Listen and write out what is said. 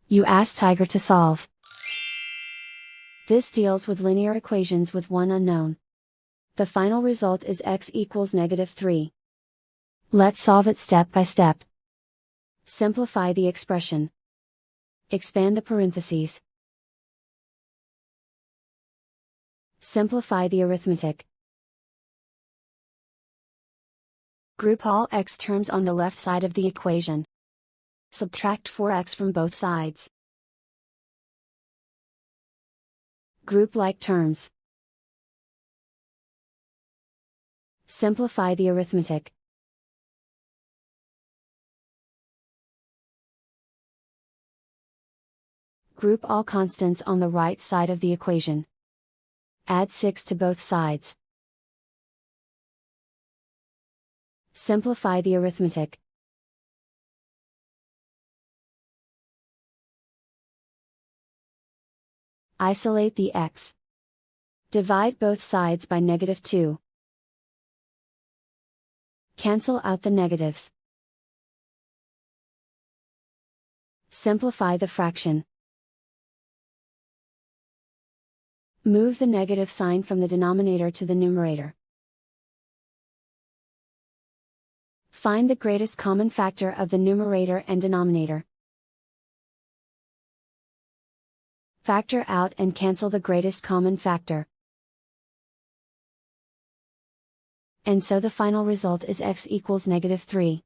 You ask Tiger to solve. This deals with linear equations with one unknown. The final result is x equals -3. Let's solve it step by step. Simplify the expression. Expand the parentheses. Simplify the arithmetic. Group all x terms on the left side of the equation. Subtract 4x from both sides. Group like terms. Simplify the arithmetic. Group all constants on the right side of the equation. Add 6 to both sides. Simplify the arithmetic. Isolate the x. Divide both sides by -2. Cancel out the negatives. Simplify the fraction. Move the negative sign from the denominator to the numerator. Find the greatest common factor of the numerator and denominator. Factor out and cancel the greatest common factor. And so the final result is x equals -3.